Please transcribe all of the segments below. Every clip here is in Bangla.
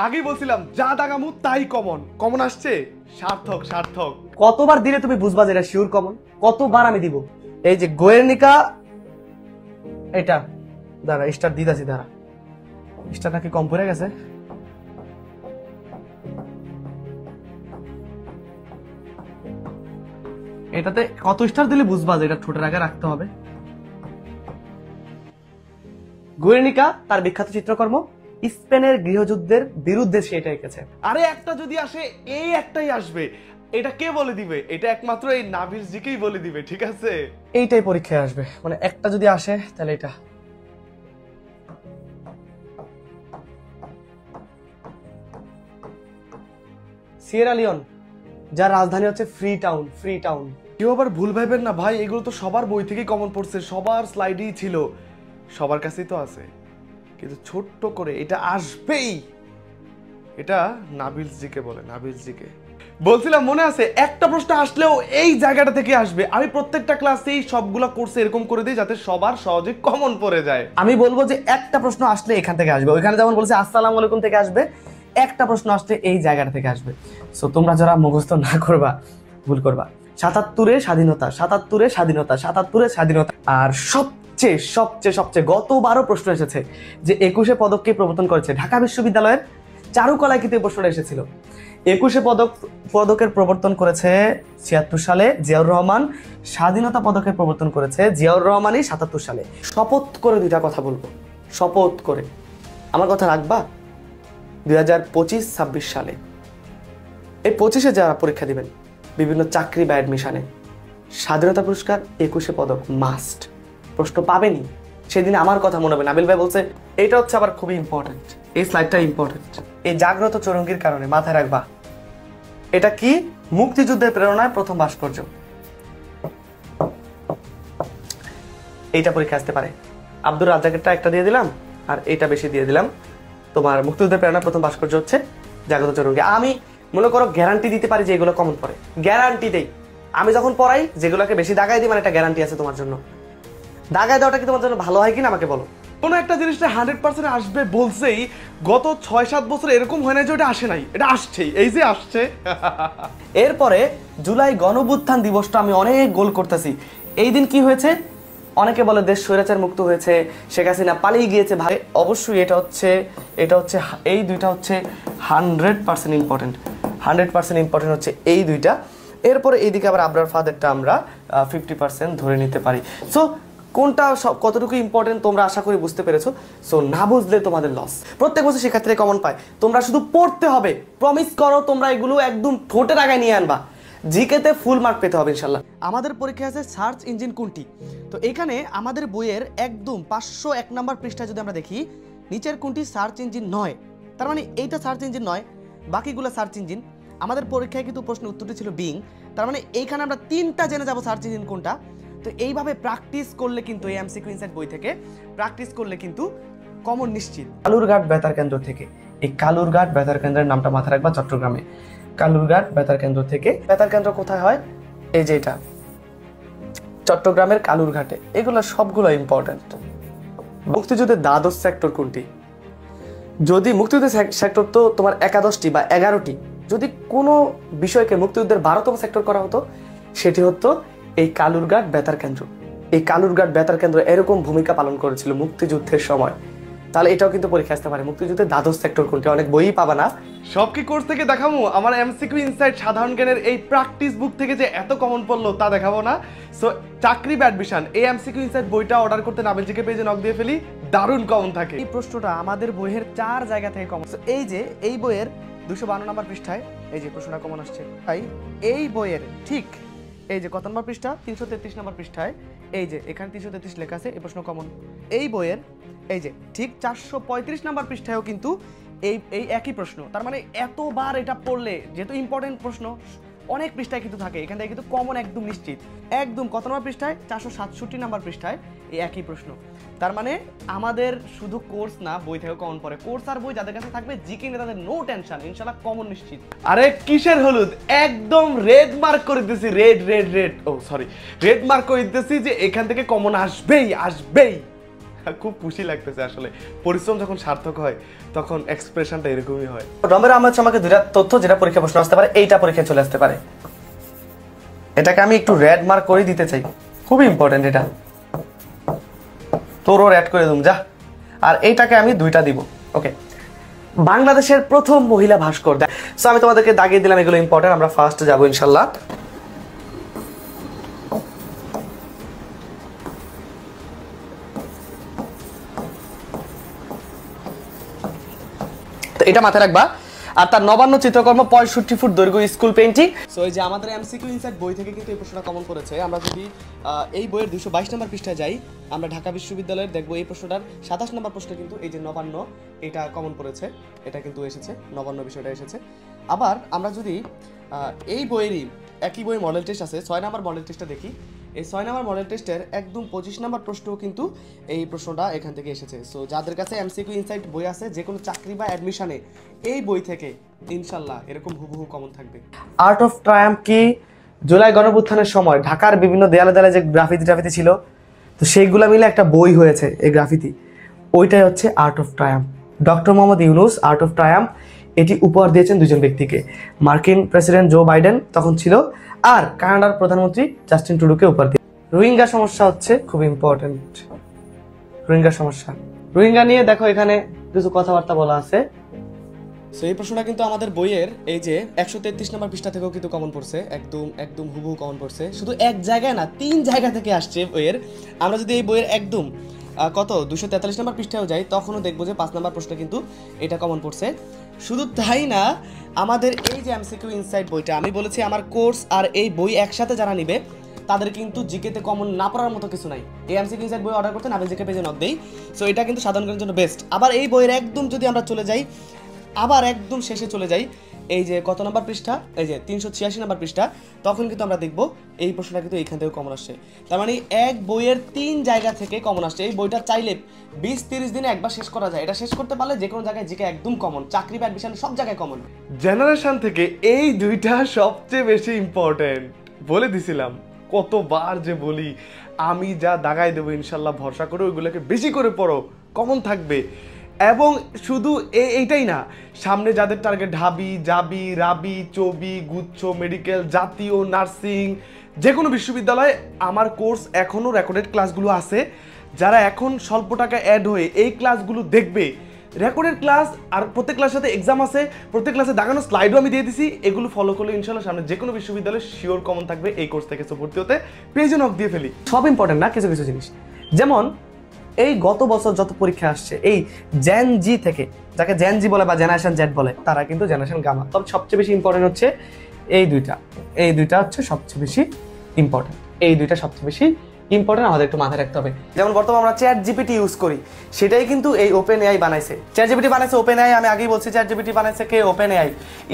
আগেই বলছিলাম যা দাগামু তাই কমন কমন আসছে সার্থক সার্থক। কতবার দিলে তুমি বুঝবা যে এটা শিওর কমন? কতবার আমি দিব? এই যে গোয়ের্নিকা, এটা দাঁড়া স্টার দিদাছি, দাঁড়া স্টার নাকি কম পড়ে গেছে। এটাতে কত স্টার দিলে বুঝবা যে এটা ঠোঁটের আগে রাখতে হবে। গোয়ের্নিকা তার বিখ্যাত চিত্রকর্ম, স্পেনের গৃহযুদ্ধের বিরুদ্ধে সে এটা এঁকেছে। আরে একটা যদি আসে এই একটাই আসবে, এটা কে বলে দিবে? এটা একমাত্র এই নাবিল জিকেই বলে দিবে, ঠিক আছে? এইটাই পরীক্ষায় আসবে, মানে একটা যদি আসে তাহলে এটা। সিয়েরা লিওন, যার রাজধানী হচ্ছে ফ্রি টাউন। ফ্রি টাউন কেউ আবার ভুল ভাইবেন না ভাই, এগুলো তো সবার বই থেকেই কমন পড়ছে, সবার স্লাইডেই ছিল, সবার কাছেই তো আছে, কিন্তু ছোট্ট করে এটা আসবেই। এটা নাবিল জিকে বলে, নাবিল জিকে। বলছিলাম মনে আছে একটা প্রশ্ন আসলেও এই জায়গাটা থেকে আসবে। আমি প্রত্যেকটা ক্লাসেই সবগুলা কোর্সে এরকম করে দিই যাতে সবার সহজে কমন পড়ে যায়। আমি বলবো যে একটা প্রশ্ন আসলে এখান থেকে আসবে, ওইখানে যেমন বলছে আসসালামু আলাইকুম থেকে আসবে, একটা প্রশ্ন আসলে এই জায়গাটা থেকে আসবে। সো তোমরা যারা মুখস্থ না করবা ভুল করবা। ৭৭-এ স্বাধীনতা, ৭৭-এ স্বাধীনতা, ৭৭-এ স্বাধীনতা। আর সবচেয়ে সবচেয়ে সবচেয়ে গতবারও প্রশ্ন এসেছে যে ২১শে পদককে প্রবর্তন করেছে ঢাকা বিশ্ববিদ্যালয়ের চারুকলায়, কিন্তু এই প্রশ্নটা এসেছিল। ২১শে পদকের প্রবর্তন করেছে ৭৬ সালে জিয়াউর রহমান, স্বাধীনতা পদকের প্রবর্তন করেছে জিয়াউর রহমানই ৭৭ সালে। শপথ করে দুইটা কথা বলবো, শপথ করে আমার কথা রাখবা। ২০২৫-২৬ সালে এই ২৫-এ যারা পরীক্ষা দিবেন বিভিন্ন চাকরি বা অ্যাডমিশনে, স্বাধীনতা পুরস্কার ২১শে পদক মাস্ট, প্রশ্ন পাবেনি। সেদিন আমার কথা মনে হবে, নাবিল ভাই বলছে এটা হচ্ছে আবার খুবই ইম্পর্টেন্ট, এই স্লাইডটা ইম্পর্টেন্ট। এই জাগ্রত চৌরঙ্গীর কারণে মাথায় রাখবা। এটা কি? মুক্তিযুদ্ধের প্রেরণায় প্রথম ভাস্কর্য। এইটা পরীক্ষা আসতে পারে। আব্দুর রাজ্জাকেরটা একটা দিয়ে দিলাম, আর এটা বেশি দিয়ে দিলাম। তোমার মুক্তিযুদ্ধের প্রেরণায় প্রথম ভাস্কর্য হচ্ছে জাগ্রত চৌরঙ্গী। আমি মনে করো গ্যারান্টি দিতে পারি যে এগুলো কমন পড়ে, গ্যারান্টি দেই। আমি যখন পড়াই যেগুলোকে বেশি দাগাই দিই, মানে একটা গ্যারান্টি আছে তোমার জন্য। দাগায় দেওয়াটা কি তোমার জন্য ভালো হয় কিনা আমাকে বলো। কোনো একটা জিনিসটা 100% আসবে বলছেই, গত ৬-৭ বছর এরকম হয় না যে ওটা আসে নাই, এটা আসছেই, এই যে আসছে। এরপরে জুলাই গণঅভ্যুত্থান দিবসটা আমি অনেক গোল করতেছি। এই দিন কি হয়েছে? অনেকে বলে দেশ স্বৈরাচার মুক্ত হয়েছে, শেখ হাসিনা পালিয়ে গিয়েছে। ভাই অবশ্যই এটা হচ্ছে এই দুইটা হচ্ছে 100% ইম্পর্টেন্ট, 100% ইম্পর্টেন্ট হচ্ছে এই দুইটা। এরপরে এইদিকে আবার আবরার ফাদেরটা আমরা 50% ধরে নিতে পারি। সো কোনটা কতটুকু ইম্পর্টেন্ট তোমরা আশা করি বুঝতে পেরেছো। সো না বুঝলে তোমাদের লস। প্রত্যেক বছর শিক্ষার্থীরা কমন পায়, তোমরা শুধু পড়তে হবে। প্রমিস করো তোমরা এগুলো একদম ঠোঁটের আগায় নিয়ে আনবা। জিকেতে ফুল মার্ক পেতে হবে ইনশাল্লাহ। আমাদের পরীক্ষায় আছে সার্চ ইঞ্জিন কোনটি। তো এখানে আমাদের বইয়ের একদম 501 নম্বর পৃষ্ঠায় যদি আমরা দেখি, নিচের কোনটি সার্চ ইঞ্জিন নয়, তার মানে এইটা সার্চ ইঞ্জিন নয়, বাকিগুলো সার্চ ইঞ্জিন। আমাদের পরীক্ষায় কিন্তু প্রশ্নের উত্তরটি ছিল বিং, তার মানে এইখানে আমরা 3টা জেনে যাব সার্চ ইঞ্জিন কোনটা। তো এইভাবে প্র্যাকটিস করলে কিন্তু এই এমসিকিউ ইনসাইট বই থেকে প্র্যাকটিস করলে কিন্তু কমন নিশ্চিত। কালুরঘাট বেতার কেন্দ্র থেকে, এই কালুরঘাট বেতার কেন্দ্রের নামটা মাথায় রাখবা, চট্টগ্রামে। কালুরঘাট বেতার কেন্দ্র থেকে, বেতার কেন্দ্র কোথায় হয়? এই যে এটা চট্টগ্রামের কালুরঘাটে। এগুলো সবগুলো ইম্পর্টেন্ট। মুক্তিযুদ্ধের দ্বাদশ সেক্টর কোনটি? যদি মুক্তিযুদ্ধের সেক্টর তো তোমার 11টি বা 11টি, যদি কোনো বিষয়কে মুক্তিযুদ্ধের 12তম সেক্টর করা হতো সেটি হতো এই কালুরঘাট বেতার কেন্দ্র। এই কালুরঘাট বেতার কেন্দ্র এরকম ভূমিকা পালন করেছিল মুক্তিযুদ্ধের সময়। তাহলে এটাও কিন্তু পরীক্ষা আসতে পারে, মুক্তিযুদ্ধের দ্বাদশ সেক্টর কোনটি। অনেক বইই পাবা না। সব কি কোর্স থেকে দেখাবো? আমার এমসিকিউ ইনসাইট সাধারণ জ্ঞানের এই প্র্যাকটিস বুক থেকে যে এত কমন পড়লো তা দেখাবো না। সো চাকরি বা অ্যাডমিশন এই এমসিকিউ ইনসাইট বইটা অর্ডার করতে নাবিল জিকে পেজে নক দিয়ে ফেলি, দারুণ কমন থাকে। এই প্রশ্নটা আমাদের বইয়ের 4 জায়গা থেকে কমন। এই যে এই বইয়ের 252 নম্বর পৃষ্ঠায় এই যে প্রশ্নটা কমন আসছে। তাই এই বইয়ের ঠিক এই যে কত নম্বর পৃষ্ঠা? 333 নম্বর পৃষ্ঠায় এই যে এখানে 333 লেখা আছে, এই প্রশ্ন কমন। এই বইয়ের এই যে ঠিক 435 নম্বর পৃষ্ঠায়ও কিন্তু এই একই প্রশ্ন। তার মানে এতবার এটা পড়লে যেহেতু ইম্পর্টেন্ট প্রশ্ন অনেক পৃষ্ঠায় কিন্তু থাকে, এখান থেকে কিন্তু কমন একদম নিশ্চিত। একদম কত নম্বর পৃষ্ঠায়? 467 নম্বর পৃষ্ঠায় এই একই প্রশ্ন। তার মানে আমাদের শুধু কোর্স না, বই থেকে কমন পড়ে। কোর্স আর বই যাদের কাছে থাকবে জিকে নিয়ে তাদের নো টেনশন, ইনশাআল্লাহ কমন নিশ্চিত। আরে কিসের হলুদ, একদম রেড মার্ক করে দিতেছি, রেড রেড রেড, ও সরি রেড মার্ক করে দিতেছি যে এখান থেকে কমন আসবেই আসবেই। খুব খুশি লাগতেছে আসলে। পরিশ্রম যখন সার্থক হয় তখন এক্সপ্রেশনটা এরকমই হয়। রমের আহমেদ আমাকে দুইটা তথ্য যেটা পরীক্ষা প্রশ্ন আসতে পারে, এইটা পরীক্ষায় চলে আসতে পারে। এটাকে আমি একটু রেড মার্ক করে দিতে চাই, খুবই ইম্পর্টেন্ট এটা। তোরও রেড করে দিম যা। আর এইটাকে আমি দুইটা দিব। ওকে, বাংলাদেশের প্রথম মহিলা ভাস্কর। সো আমি তোমাদেরকে দাগিয়ে দিলাম, এগুলো ইম্পর্টেন্ট। আমরা ফার্স্ট যাবো ইনশাল্লাহ। তো এটা মাথায় রাখবা। আর তার নবান্ন চিত্রকর্ম 65 ফুট দৈর্ঘ্য স্কুল পেইন্টিং। সো এই যে আমাদের এমসিকিউ ইনসাইট বই থেকে কিন্তু এই প্রশ্নটা কমন করেছে। আমরা যদি এই বইয়ের 222 নম্বর পৃষ্ঠায় যাই, আমরা ঢাকা বিশ্ববিদ্যালয়ের দেখবো এই প্রশ্নটার 27 নম্বর প্রশ্ন কিন্তু এই যে নবান্ন, এটা কমন পড়েছে, এটা কিন্তু এসেছে, নবান্ন বিষয়টা এসেছে। আবার আমরা যদি এই বইয়েরই একই বইয়ের মডেল টেস্ট আছে, 6 নম্বর মডেল টেস্টটা দেখি। এই 6 নম্বর মডেল টেস্টের একদম 25 নম্বর প্রশ্নও কিন্তু এই প্রশ্নটা এখান থেকে এসেছে। সো যাদের কাছে এমসিকিউ ইনসাইট বই আছে, যে কোনো চাকরি বা অ্যাডমিশনে এই বই থেকে ইনশাল্লাহ এরকম হুবহু কমন থাকবে। আর্ট অফ ট্রায়াম্ফ কি জুলাই গণঅভ্যুত্থানের সময় ঢাকার বিভিন্ন দেয়ালে দেয়ালে যে গ্রাফিতি ছিল, তো সেইগুলো মিলে একটা বই হয়েছে এই গ্রাফিতি, ওইটাই হচ্ছে art of Triumf. Doctor Mohammad Yunus art of Triumf এটি উপহার দিয়েছেন দুজন ব্যক্তিকে। মার্কিন প্রেসিডেন্ট জো বাইডেন তখন ছিল, আর কানাডার প্রধানমন্ত্রী জাস্টিন ট্রুডোকে উপহার দিয়ে। রোহিঙ্গা সমস্যা হচ্ছে খুব ইম্পর্টেন্ট। রোহিঙ্গা নিয়ে দেখো এখানে কিছু কথাবার্তা বলা আছে। সো এই প্রশ্নটা কিন্তু আমাদের বইয়ের এই যে 133 নম্বর পৃষ্ঠা থেকেও কিন্তু কমন পড়ছে, একদম হুবহু কমন পড়ছে। শুধু এক জায়গায় না, 3 জায়গা থেকে আসছে বইয়ের। আমরা যদি এই বইয়ের একদম 243 নম্বর পৃষ্ঠায়ও যাই, তখনও দেখবো যে 5 নম্বর প্রশ্ন কিন্তু এটা কমন পড়ছে। শুধু তাই না, আমাদের এই যে এমসিকিউ ইনসাইট বইটা, আমি বলেছি আমার কোর্স আর এই বই একসাথে যারা নিবে তাদের কিন্তু জিকেতে কমন না পড়ার মতো কিছু নাই। এই এমসিকিউ ইনসাইট বই অর্ডার করতে নাবিল জিকে পেজে নক দেই। সো এটা কিন্তু সাধারণ জ্ঞানের জন্য বেস্ট। আবার এই বইয়ের একদম যদি আমরা চলে যাই, আবার একদম শেষে চলে যাই, এই যে কত নম্বর পৃষ্ঠা, এই যে 386 নম্বর পৃষ্ঠা, তখন কিন্তু আমরা দেখবো এই প্রশ্নটা কিন্তু এইখান থেকে কমন আসছে। তার মানে এক বইয়ের 3 জায়গা থেকে কমন আসছে। এই বইটা চাইলে 20-30 দিনে একবার শেষ করা যায়। এটা শেষ করতে পারলে যে কোনো জায়গায় জিকে একদম কমন, চাকরি বা অ্যাডমিশন সব জায়গায় কমন। জেনারেশন থেকে এই দুইটা সবচেয়ে বেশি ইম্পর্টেন্ট, বলে দিছিলাম, কতবার যে বলি। আমি যা দাগাই দেবো ইনশাল্লাহ, ভরসা করে ওইগুলোকে বেশি করে পড়ো, কমন থাকবে। এবং শুধু এইটাই না, সামনে যাদের টার্গেট ঢাবি, জাবি, রাবি, চবি, গুচ্ছ, মেডিকেল, জাতীয়, নার্সিং, যে কোনো বিশ্ববিদ্যালয়ে আমার কোর্স এখনও রেকর্ডেড ক্লাসগুলো আছে। যারা এখন স্বল্প টাকা অ্যাড হয়ে এই ক্লাসগুলো দেখবে, রেকর্ডেড ক্লাস, আর প্রত্যেক ক্লাসের সাথে এক্সাম আছে, প্রত্যেক ক্লাসে দাগানো স্লাইডও আমি দিয়ে দিছি। এগুলো ফলো করলে ইনশাল্লাহ সামনে যে কোনো বিশ্ববিদ্যালয়ে শিওর কমন থাকবে এই কোর্স থেকে। ভর্তি হতে পেজে নক দিয়ে ফেলি। সব ইম্পর্টেন্ট না, কিছু কিছু জিনিস, যেমন এই গত বছর যত পরীক্ষা আসছে, এই জেন জি থেকে, যাকে জেন জি বলে বা জেনারেশন জেড বলে, তারা কিন্তু জেনারেশন গামা। তবে সবচেয়ে বেশি ইম্পর্টেন্ট হচ্ছে এই দুইটা হচ্ছে সবচেয়ে বেশি ইম্পর্টেন্ট। এই দুইটা সবচেয়ে বেশি ইম্পর্টেন্ট, আমাদের একটু মাথায় রাখতে হবে। যেমন বর্তমানে আমরা চ্যাট জিপিটি ইউজ করি, সেটাই কিন্তু এই ওপেন এআই বানাইছে। চ্যাট জিপিটি বানাইছে ওপেন এআই, আমি আগেই বলছি চ্যাট জিপিটি বানাইছে কে? Open AI.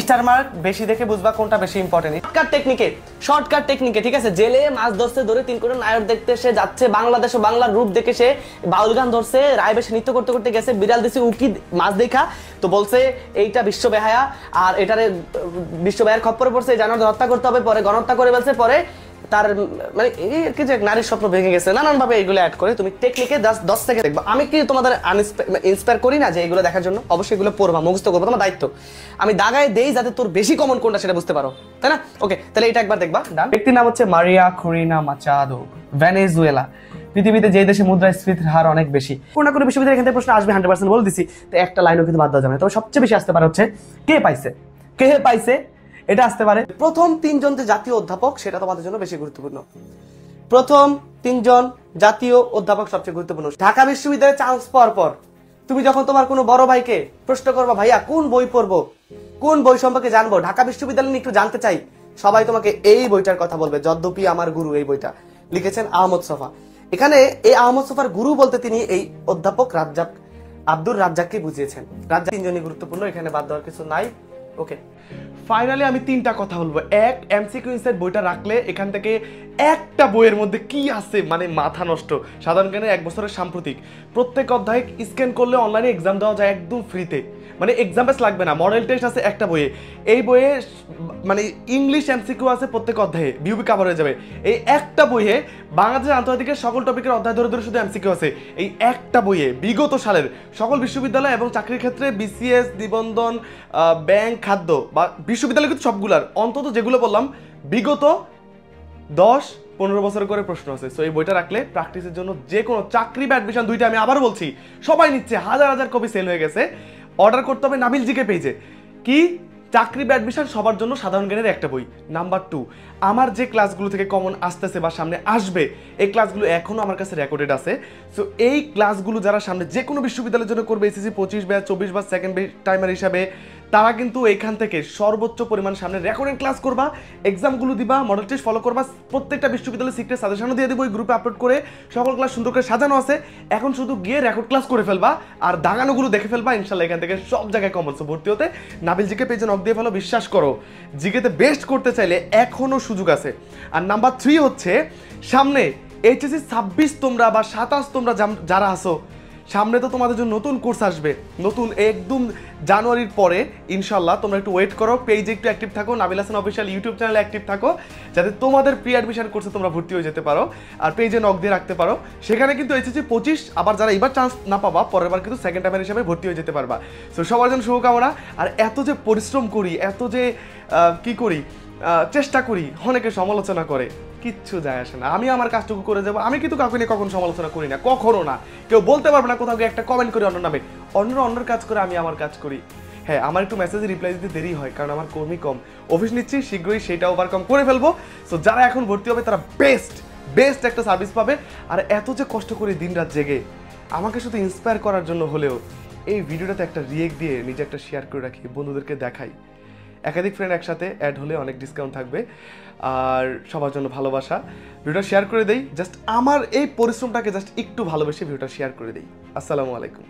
স্টার মার্ক বেশি দেখে বুঝবা কোনটা বেশি ইম্পর্টেন্ট। শর্টকাট টেকনিকে, ঠিক আছে, জেলে মাছ ধরছে, ধরে 3 কোটি নায়ক দেখতে সে যাচ্ছে, বাংলাদেশ ও বাংলার রূপ দেখে সে বাউল গান ধরছে, রায় বেশি নৃত্য করতে করতে গেছে, বিড়াল দিছে উকি মাছ দেখা, তো বলছে এইটা বিশ্ব বেহায়া, আর এটারে বিশ্ব বেহায়ার খপ্পরে পড়ছে, জানোয়ার হত্যা করতে হবে, পরে গণহত্যা করে ফেলছে, পরে তার মানে কি যে নারীর স্বপ্ন ভেঙে গেছে, নানানভাবে এইগুলো অ্যাড করে তুমি টেকনিকে 10 থেকে দেখবা। আমি কি তোমাদের ইন্সপায়ার করি না যে এগুলো দেখার জন্য? অবশ্যই এগুলো পড়বা, মুখস্থ করবো, তোমার দায়িত্ব। আমি দাগায় দেই যাতে তোর বেশি কমন কোনটা সেটা বুঝতে পারো, তাই না? ওকে, তাহলে এটা একবার দেখবা। ব্যক্তির নাম হচ্ছে মারিয়া করিনা মাচাদো, ভেনেজুয়েলা। পৃথিবীতে যে দেশে মুদ্রাস্ফীতির হার অনেক বেশি। কোনো না কোনো বিশ্ববিদ্যালয় এখান থেকে প্রশ্ন আসবে 100% বলে দিছি, তো একটা লাইনও কিন্তু বাদ দেওয়া যাবে না। তবে সবচেয়ে বেশি আসতে পারে হচ্ছে কে পাইছে, এটা আসতে পারে। প্রথম 3 জন যে জাতীয় অধ্যাপক, সেটা তোমাদের জন্য বেশি গুরুত্বপূর্ণ। প্রথম 3 জন জাতীয় অধ্যাপক সবচেয়ে গুরুত্বপূর্ণ। ঢাকা বিশ্ববিদ্যালয়ে চান্স পাওয়ার পর তুমি যখন তোমার কোনো বড় ভাইকে প্রশ্ন করবা, ভাইয়া কোন বই পড়বো, কোন বই সম্পর্কে জানবো, ঢাকা বিশ্ববিদ্যালয় নিয়ে একটু জানতে চাই, সবাই তোমাকে এই বইটার কথা বলবে, যদ্যপি আমার গুরু। এই বইটা লিখেছেন আহমদ ছফা। এখানে এই আহমদ ছফার গুরু বলতে তিনি এই অধ্যাপক আব্দুর রাজ্জাককে বুঝিয়েছেন। রাজ্জাক 3 জনই গুরুত্বপূর্ণ, এখানে বাদ দেওয়ার কিছু নাই। ওকে। ফাইনালি আমি 3টা কথা বলবো। এক, এমসিকিউ ইনসাইট বইটা রাখলে এখান থেকে একটা বইয়ের মধ্যে কি আছে মানে মাথা নষ্ট। সাধারণ জ্ঞানের 1 বছরের সাম্প্রতিক প্রত্যেক অধ্যায় স্ক্যান করলে অনলাইনে এক্সাম দেওয়া যায় একদম ফ্রিতে, মানে এক্সাম বেস লাগবে না। মডেল টেস্ট আছে একটা বইয়ে, এই বইয়ে মানে ইংলিশ এমসিকিউ আছে প্রত্যেক অধ্যায়ে, বিউবি কভার হয়ে যাবে। এই একটা বইয়ে বাংলাদেশের আন্তর্জাতিকের সকল টপিকের অধ্যায় ধরে ধরে শুধু এমসিকিউ আছে। এই একটা বইয়ে বিগত সালের সকল বিশ্ববিদ্যালয় এবং চাকরির ক্ষেত্রে বিসিএস, নিবন্ধন, ব্যাংক, খাদ্য বা বিশ্ববিদ্যালয় কিন্তু সবগুলার অন্তত যেগুলো বললাম বিগত 10-15 বছর করে প্রশ্ন আছে। সো এই বইটা রাখলে প্র্যাকটিসের জন্য যে কোনো চাকরি বা অ্যাডমিশন দুইটা, আমি আবার বলছি সবাই নিচ্ছে, হাজার হাজার কপি সেল হয়ে গেছে। অর্ডার করতে হবে নাবিল জিকে পেজে। কি চাকরি বা অ্যাডমিশন সবার জন্য সাধারণ জ্ঞানের একটা বই। নাম্বার 2, আমার যে ক্লাসগুলো থেকে কমন আসতেছে বা সামনে আসবে এই ক্লাসগুলো এখনো আমার কাছে রেকর্ডেড আছে। সো এই ক্লাসগুলো যারা সামনে যে কোনো বিশ্ববিদ্যালয়ের জন্য করবে, এসএসসি 25 ব্যাচ 24 বা সেকেন্ড টাইমার হিসাবে, তারা কিন্তু এখান থেকে সর্বোচ্চ পরিমাণ সামনে রেকর্ডেড ক্লাস করবা, এক্সামগুলো দিবা, মডেল টেস্ট ফলো করবা। প্রত্যেকটা বিশ্ববিদ্যালয়ের সিক্রেট সাজেশনও দিয়ে দেবো, ওই গ্রুপে আপলোড করে সকল ক্লাস সুন্দর করে সাজানো আছে। এখন শুধু গিয়ে রেকর্ড ক্লাস করে ফেলবা আর দাগানোগুলো দেখে ফেলবা, ইনশাল্লাহ এখান থেকে সব জায়গায় কমন। সো ভর্তি হতে নাবিল জিকে পেজে নক দিয়ে ফেলো। বিশ্বাস করো, জিকেতে বেস্ট করতে চাইলে এখনো সুযোগ আছে। আর নাম্বার 3 হচ্ছে, সামনে এইচএসসি 26 তোমরা বা 27 তোমরা যারা আসো, সামনে তো তোমাদের জন্য নতুন কোর্স আসবে, নতুন একদম জানুয়ারির পরে ইনশাল্লাহ। তোমরা একটু ওয়েট করো, পেজে একটু অ্যাক্টিভ থাকো, নাবিল হাসান অফিসিয়াল ইউটিউব চ্যানেলে অ্যাক্টিভ থাকো, যাতে তোমাদের প্রি অ্যাডমিশন কোর্সে তোমরা ভর্তি হয়ে যেতে পারো আর পেজে নক দিয়ে রাখতে পারো। সেখানে কিন্তু এইচএসসি 25 আবার যারা এবার চান্স না পাবা, পরের বার কিন্তু সেকেন্ড টাইমের হিসাবে ভর্তি হয়ে যেতে পারবা। সো সবার জন্য শুভকামনা। আর এত যে পরিশ্রম করি, এত যে কি করি, চেষ্টা করি, অনেকে সমালোচনা করে, কিচ্ছু যায় আসে না। আমি আমার কাজটুকু করে যাবো। আমি কিন্তু কাউকে নিয়ে কখনো সমালোচনা করি না, কখনো না। কেউ বলতে পারবে না কোথাও গিয়ে একটা কমেন্ট করি অন্য নামে, অন্যর কাজ করে আমি আমার কাজ করি। হ্যাঁ, আমার একটু মেসেজে রিপ্লাই দিতে দেরি হয়, কারণ আমার কর্মী কম। অফিস নিচ্ছি, শীঘ্রই সেটা ওভারকাম করে ফেলবো। সো যারা এখন ভর্তি হবে তারা বেস্ট একটা সার্ভিস পাবে। আর এত যে কষ্ট করে দিন রাত জেগে, আমাকে শুধু ইন্সপায়ার করার জন্য হলেও এই ভিডিওটাতে একটা রিয়েক্ট দিয়ে নিজে একটা শেয়ার করে রাখি, বন্ধুদেরকে দেখাই। একাধিক ফ্রেন্ড একসাথে অ্যাড হলে অনেক ডিসকাউন্ট থাকবে। আর সবার জন্য ভালোবাসা, ভিডিওটা শেয়ার করে দেই। জাস্ট আমার এই পরিশ্রমটাকে জাস্ট একটু ভালোবেসে ভিডিওটা শেয়ার করে দেই। আসসালামু আলাইকুম।